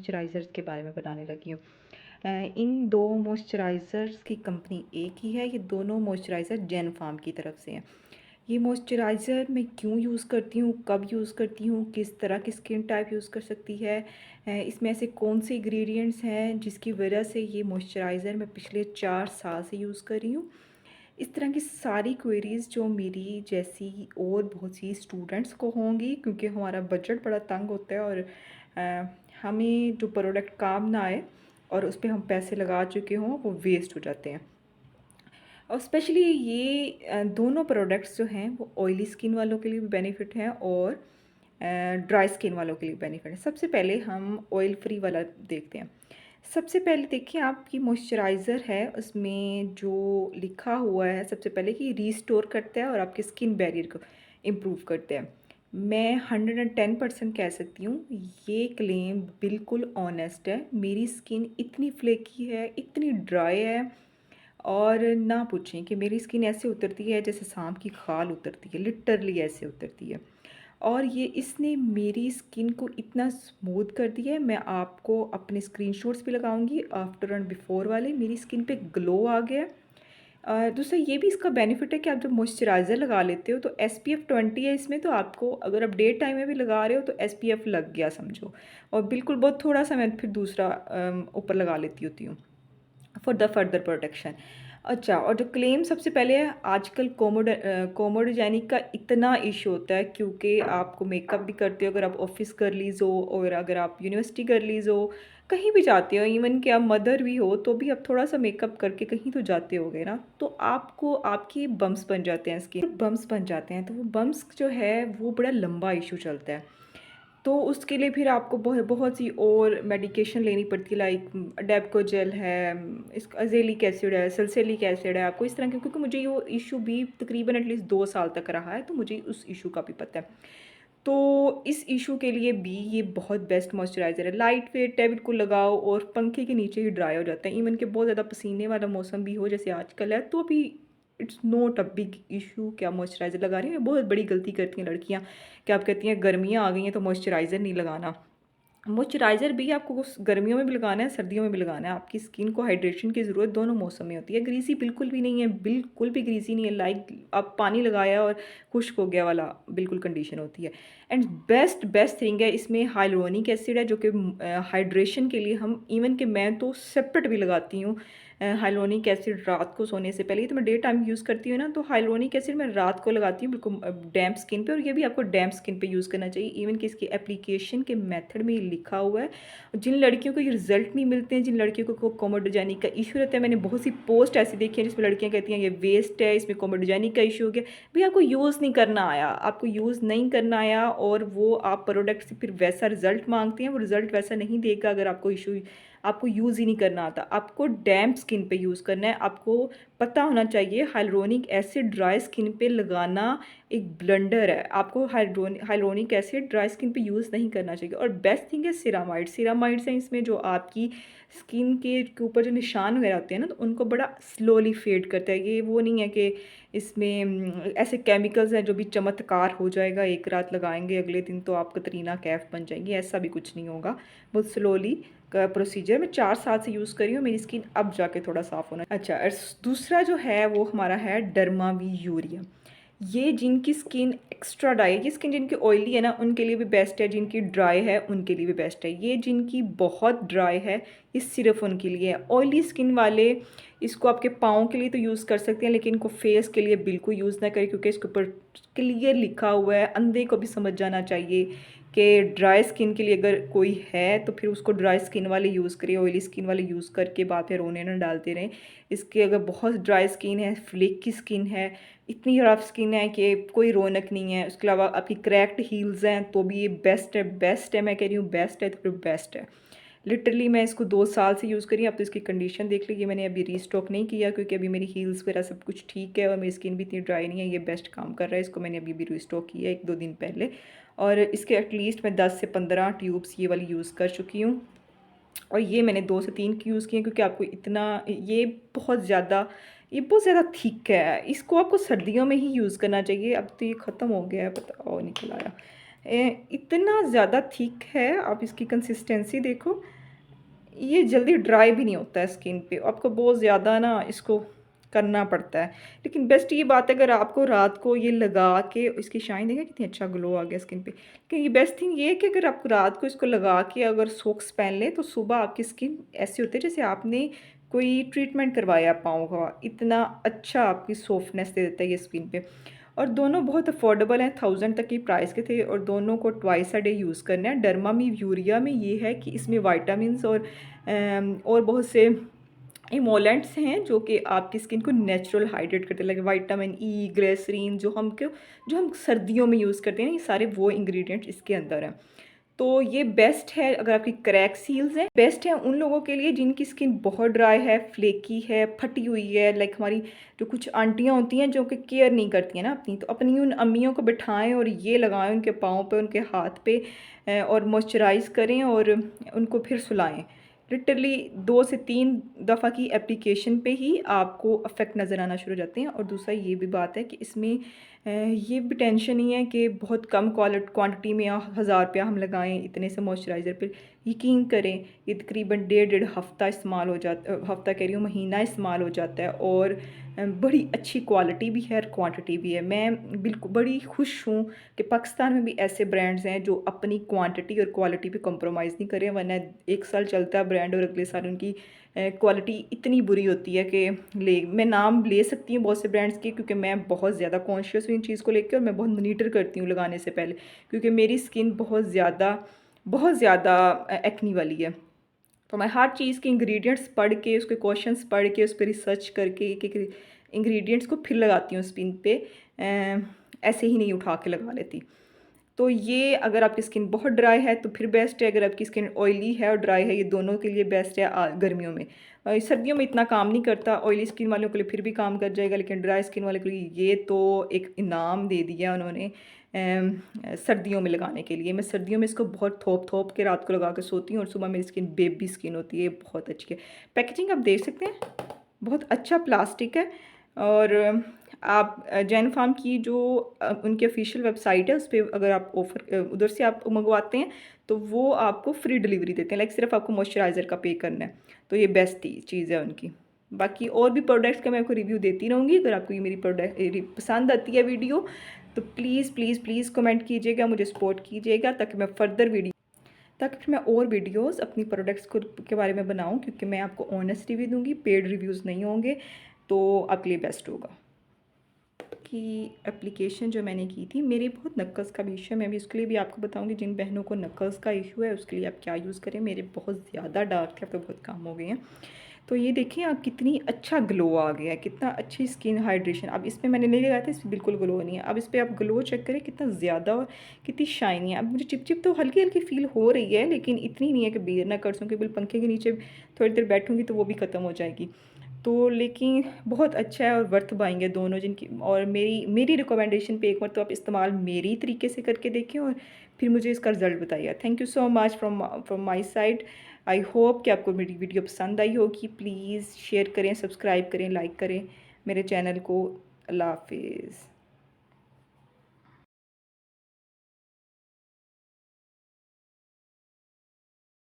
Moisturisers के बारे में बताने लगी हूँ। इन 2 मॉइस्चराइज़र्स की कंपनी एक ही है। ये दोनों मॉइस्चराइज़र जैन फार्म की तरफ से हैं। ये मॉइस्चराइज़र मैं क्यों यूज़ करती हूँ, कब यूज़ करती हूँ, किस तरह की स्किन टाइप यूज़ कर सकती है, इसमें ऐसे कौन से इंग्रेडिएंट्स हैं जिसकी वजह से ये मॉइस्चराइज़र मैं पिछले 4 साल से यूज़ कर रही हूँ। इस तरह की सारी क्वेरीज़ जो मेरी जैसी और बहुत सी स्टूडेंट्स को होंगी, क्योंकि हमारा बजट बड़ा तंग होता है और हमें जो प्रोडक्ट काम ना आए और उस पे हम पैसे लगा चुके हों वो वेस्ट हो जाते हैं। और स्पेशली ये दोनों प्रोडक्ट्स जो हैं वो ऑयली स्किन वालों के लिए भी बेनिफिट हैं और ड्राई स्किन वालों के लिए बेनिफिट है। सबसे पहले हम ऑयल फ्री वाला देखते हैं। सबसे पहले देखिए, आपकी मॉइस्चराइज़र है उसमें जो लिखा हुआ है सबसे पहले कि रीस्टोर करता है और आपके स्किन बैरियर को इम्प्रूव करता है। मैं 110% कह सकती हूँ ये क्लेम बिल्कुल ऑनेस्ट है। मेरी स्किन इतनी फ्लेकी है, इतनी ड्राई है और ना पूछें कि मेरी स्किन ऐसे उतरती है जैसे सांप की खाल उतरती है, लिटरली ऐसे उतरती है। और ये इसने मेरी स्किन को इतना स्मूथ कर दिया है, मैं आपको अपने स्क्रीनशॉट्स भी लगाऊंगी आफ्टर एंड बिफोर वाले। मेरी स्किन पे ग्लो आ गया है। दूसरा ये भी इसका बेनिफिट है कि आप जब मॉइस्चराइज़र लगा लेते हो तो SPF 20 है इसमें, तो आपको अगर आप डे टाइम में भी लगा रहे हो तो SPF लग गया समझो। और बिल्कुल बहुत थोड़ा सा मैं फिर दूसरा ऊपर लगा लेती होती हूँ फॉर द फर्दर प्रोटेक्शन। अच्छा, और जो क्लेम सबसे पहले है, आजकल कोमोडोजेनिक का इतना इशू होता है क्योंकि आपको मेकअप भी करते हो, अगर आप ऑफिस गर्लीज हो और अगर आप यूनिवर्सिटी गर्लीज हो, कहीं भी जाते हो, इवन कि आप मदर भी हो तो भी आप थोड़ा सा मेकअप करके कहीं तो जाते होगे ना, तो आपको आपके बम्स बन जाते हैं, स्किन बम्स बन जाते हैं। तो वो बम्स जो है वो बड़ा लंबा इशू चलता है। तो उसके लिए फिर आपको बहुत सी और मेडिकेशन लेनी पड़ती है, लाइक डेप्को जेल है, इस अज़ेलिक एसिड है, सल्सिलिक एसिड है। आपको इस तरह के, क्योंकि मुझे ये इशू भी तकरीबन एटलीस्ट 2 साल तक रहा है तो मुझे उस इशू का भी पता है। तो इस इशू के लिए भी ये बहुत बेस्ट मॉइस्चराइज़र है। लाइट वेट है, बिल्कुल लगाओ और पंखे के नीचे ही ड्राई हो जाता है। इवन कि बहुत ज़्यादा पसीने वाला मौसम भी हो जैसे आजकल है तो भी it's not a big issue कि आप मॉइस्चराइज़र लगा रही हैं। बहुत बड़ी गलती करती हैं लड़कियाँ कि आप कहती हैं गर्मियाँ आ गई हैं तो मॉइस्चराइज़र नहीं लगाना। मॉइस्चराइज़र भी आपको उस गर्मियों में भी लगाना है, सर्दियों में भी लगाना है। आपकी स्किन को हाइड्रेशन की ज़रूरत दोनों मौसम में होती है। ग्रीसी बिल्कुल भी नहीं है, बिल्कुल भी ग्रीसी नहीं है, लाइक आप पानी लगाया और खुश्क हो गया वाला बिल्कुल कंडीशन होती है। एंड बेस्ट बेस्ट थिंग है इसमें हाइलुरोनिक एसिड है, जो कि हाइड्रेशन के लिए हम, इवन कि मैं तो सेपरेट भी लगाती हूँ हाइलुरोनिक एसिड रात को सोने से पहले। तो मैं डे टाइम यूज़ करती हूँ ना, तो हाइलुरोनिक एसिड मैं रात को लगाती हूँ बिल्कुल डैम्प स्किन पे, और ये भी आपको डैम्प स्किन पे यूज़ करना चाहिए। इवन कि इसकी एप्लीकेशन के मेथड में लिखा हुआ है। जिन लड़कियों को ये रिजल्ट नहीं मिलते हैं, जिन लड़कियों को कोमोडोजेनिक का इशू रहता है, मैंने बहुत सी पोस्ट ऐसी देखी है जिसमें लड़कियाँ कहती हैं ये वेस्ट है, इसमें कोमोडोजेनिक का इशू हो गया। भाई आपको यूज़ नहीं करना आया, आपको यूज़ नहीं करना आया और वो आप प्रोडक्ट से फिर वैसा रिजल्ट मांगते हैं, वो रिजल्ट वैसा नहीं देगा अगर आपको इशू, आपको यूज़ ही नहीं करना आता। आपको डैम्प स्किन पे यूज़ करना है। आपको पता होना चाहिए हाइलुरोनिक एसिड ड्राई स्किन पे लगाना एक ब्लंडर है। आपको हाइलुरोनिक एसिड ड्राई स्किन पे यूज़ नहीं करना चाहिए। और बेस्ट थिंग है सिरामाइड। सिरामाइड्स हैं इसमें जो आपकी स्किन के ऊपर जो निशान वगैरह होते हैं ना, तो उनको बड़ा स्लोली फेड करता है। ये वो नहीं है कि इसमें ऐसे केमिकल्स हैं जो भी चमत्कार हो जाएगा, एक रात लगाएंगे अगले दिन तो आप कतरीना कैफ बन जाएंगी, ऐसा भी कुछ नहीं होगा। बहुत स्लोली का प्रोसीजर। मैं 4 साल से यूज़ कर रही हूँ, मेरी स्किन अब जाके थोड़ा साफ़ होना। अच्छा, और दूसरा जो है वो हमारा है डर्मावी यूरिया। ये जिनकी स्किन एक्स्ट्रा ड्राई है, ये स्किन जिनकी ऑयली है ना उनके लिए भी बेस्ट है, जिनकी ड्राई है उनके लिए भी बेस्ट है। ये जिनकी बहुत ड्राई है ये सिर्फ उनके लिए है। ऑयली स्किन वाले इसको आपके पाँव के लिए तो यूज़ कर सकते हैं, लेकिन इनको फेस के लिए बिल्कुल यूज़ ना करें, क्योंकि इसके ऊपर क्लियर लिखा हुआ है, अंधे को भी समझ जाना चाहिए कि ड्राई स्किन के लिए अगर कोई है तो फिर उसको ड्राई स्किन वाले यूज़ करिए, ऑयली स्किन वाले यूज़ करके बाद में रोने ना डालते रहें। इसके अगर बहुत ड्राई स्किन है, फ्लेकी स्किन है, इतनी रफ स्किन है कि कोई रौनक नहीं है, उसके अलावा आपकी क्रैक्ड हील्स हैं तो भी ये बेस्ट है। बेस्ट है, मैं कह रही हूँ बेस्ट है तो फिर बेस्ट है। लिटरली मैं इसको 2 साल से यूज़ करी। अब तो इसकी कंडीशन देख लीजिए, मैंने अभी रीस्टॉक नहीं किया क्योंकि अभी मेरी हील्स वगैरह सब कुछ ठीक है और मेरी स्किन भी इतनी ड्राई नहीं है। ये बेस्ट काम कर रहा है, इसको मैंने अभी भी रीस्टॉक किया 1-2 दिन पहले, और इसके एटलीस्ट मैं 10 से 15 ट्यूब्स ये वाली यूज़ कर चुकी हूँ। और ये मैंने 2 से 3 की यूज़ किए क्योंकि आपको इतना, ये बहुत ज़्यादा थिक है, इसको आपको सर्दियों में ही यूज़ करना चाहिए। अब तो ये ख़त्म हो गया है, पता और निकल आया। इतना ज़्यादा थिक है, आप इसकी कंसिस्टेंसी देखो। ये जल्दी ड्राई भी नहीं होता है स्किन पे, आपको बहुत ज़्यादा ना इसको करना पड़ता है। लेकिन बेस्ट ये बात है अगर आपको रात को ये लगा के इसकी शाइन देखें कितनी अच्छा ग्लो आ गया स्किन पे। लेकिन ये बेस्ट थिंग ये है कि अगर आप रात को इसको लगा के अगर सॉक्स पहन लें तो सुबह आपकी स्किन ऐसी होती है जैसे आपने कोई ट्रीटमेंट करवाया पाँव का, इतना अच्छा आपकी सॉफ्टनेस दे देता है ये स्किन पे। और दोनों बहुत अफोर्डेबल हैं, 1000 तक की प्राइस के थे और दोनों को ट्वाइस अ डे यूज़ करना है। डर्मामी यूरिया में ये है कि इसमें विटामिन्स और बहुत से इमोलेंट्स हैं जो कि आपकी स्किन को नेचुरल हाइड्रेट करते हैं, लाइक विटामिन ई, ग्लिसरीन जो हम सर्दियों में यूज़ करते हैं ना, ये सारे वो इंग्रेडिएंट्स इसके अंदर हैं। तो ये बेस्ट है अगर आपकी क्रैक सील्स हैं, बेस्ट है उन लोगों के लिए जिनकी स्किन बहुत ड्राई है, फ्लेकी है, फटी हुई है, लाइक हमारी जो कुछ आंटियाँ होती हैं जो कि केयर नहीं करती हैं ना अपनी, तो अपनी उन अम्मियों को बिठाएं और ये लगाएं उनके पाँव पे, उनके हाथ पे, और मॉइस्चराइज़ करें और उनको फिर सुलाएं। लिटरली 2 से 3 दफ़ा की एप्लीकेशन पे ही आपको इफ़ेक्ट नज़र आना शुरू हो जाते हैं। और दूसरा ये भी बात है कि इसमें ये भी टेंशन नहीं है कि बहुत कम क्वांटिटी में 1000 रुपया हम लगाएं इतने से मॉइस्चराइज़र पे। यकीन करें ये तकरीबन डेढ़ हफ़्ता इस्तेमाल हो जाता, हफ़्ता कह रही हूँ महीना इस्तेमाल हो जाता है और बड़ी अच्छी क्वालिटी भी है और क्वांटिटी भी है। मैं बिल्कुल बड़ी खुश हूँ कि पाकिस्तान में भी ऐसे ब्रांड्स हैं जो अपनी क्वांटिटी और क्वालिटी पे कॉम्प्रोमाइज़ नहीं कर रहे हैं, वरना 1 साल चलता है ब्रांड और अगले साल उनकी क्वालिटी इतनी बुरी होती है कि मैं नाम ले सकती हूँ बहुत से ब्रांड्स की, क्योंकि मैं बहुत ज़्यादा कॉन्शियस हूँ इन चीज़ को लेकर और मैं बहुत मॉनिटर करती हूँ लगाने से पहले, क्योंकि मेरी स्किन बहुत ज़्यादा एक्नी वाली है। तो मैं हर चीज़ के इंग्रेडिएंट्स पढ़ के, उसके क्वेश्चंस पढ़ के, उस पर रिसर्च करके एक एक इंग्रेडिएंट्स को फिर लगाती हूँ स्किन पे, ऐसे ही नहीं उठा के लगा लेती। तो ये अगर आपकी स्किन बहुत ड्राई है तो फिर बेस्ट है, अगर आपकी स्किन ऑयली है और ड्राई है ये दोनों के लिए बेस्ट है गर्मियों में। सर्दियों में इतना काम नहीं करता, ऑयली स्किन वालों के लिए फिर भी काम कर जाएगा, लेकिन ड्राई स्किन वाले के लिए ये तो एक इनाम दे दिया उन्होंने सर्दियों में लगाने के लिए। मैं सर्दियों में इसको बहुत थोप के रात को लगा के सोती हूँ और सुबह मेरी स्किन बेबी स्किन होती है, बहुत अच्छी है। पैकेजिंग आप देख सकते हैं, बहुत अच्छा प्लास्टिक है। और आप जैन फार्म की जो उनकी ऑफिशियल वेबसाइट है उस पर अगर आप ऑफ़र उधर से आप मंगवाते हैं तो वो आपको फ्री डिलीवरी देते हैं, लाइक सिर्फ आपको मॉइस्चराइज़र का पे करना है। तो ये बेस्ट चीज़ है उनकी। बाकी और भी प्रोडक्ट्स का मैं आपको रिव्यू देती रहूँगी। अगर आपको ये मेरी प्रोडक्ट पसंद आती है वीडियो तो प्लीज़ प्लीज़ प्लीज़ कमेंट कीजिएगा, मुझे सपोर्ट कीजिएगा ताकि मैं फ़र्दर वीडियो ताकि फिर मैं और वीडियोस अपनी प्रोडक्ट्स को के बारे में बनाऊं, क्योंकि मैं आपको ऑनेस्ट रिव्यू दूंगी, पेड रिव्यूज़ नहीं होंगे, तो आपके लिए बेस्ट होगा। कि एप्लीकेशन जो मैंने की थी, मेरे बहुत नक्कस का भी इशू है, मैं भी उसके लिए भी आपको बताऊंगी जिन बहनों को नक्कस का इशू है उसके लिए आप क्या यूज़ करें। मेरे बहुत ज़्यादा डार्क थे, अब तो बहुत कम हो गए हैं। तो ये देखिए आप कितनी अच्छा ग्लो आ गया है, कितना अच्छी स्किन हाइड्रेशन। अब इसमें मैंने नहीं लगाया था, इस पर बिल्कुल ग्लो नहीं है। अब इस पर आप ग्लो चेक करें कितना ज़्यादा और कितनी शाइनी है। अब मुझे चिप तो हल्की हल्की फील हो रही है, लेकिन इतनी नहीं है कि बेर ना कर सकूँ, बिल पंखे के नीचे थोड़ी देर बैठूँगी तो वो भी ख़त्म हो जाएगी। तो लेकिन बहुत अच्छा है और वर्थ बाइंग है दोनों जिनकी। और मेरी रिकमेंडेशन पे एक बार तो आप इस्तेमाल मेरी तरीके से करके देखें और फिर मुझे इसका रिज़ल्ट बताइए। Thank you so much from my side. I hope कि आपको मेरी वीडियो पसंद आई होगी। प्लीज़ शेयर करें, सब्सक्राइब करें, लाइक करें मेरे चैनल को। अल्लाह हाफिज़।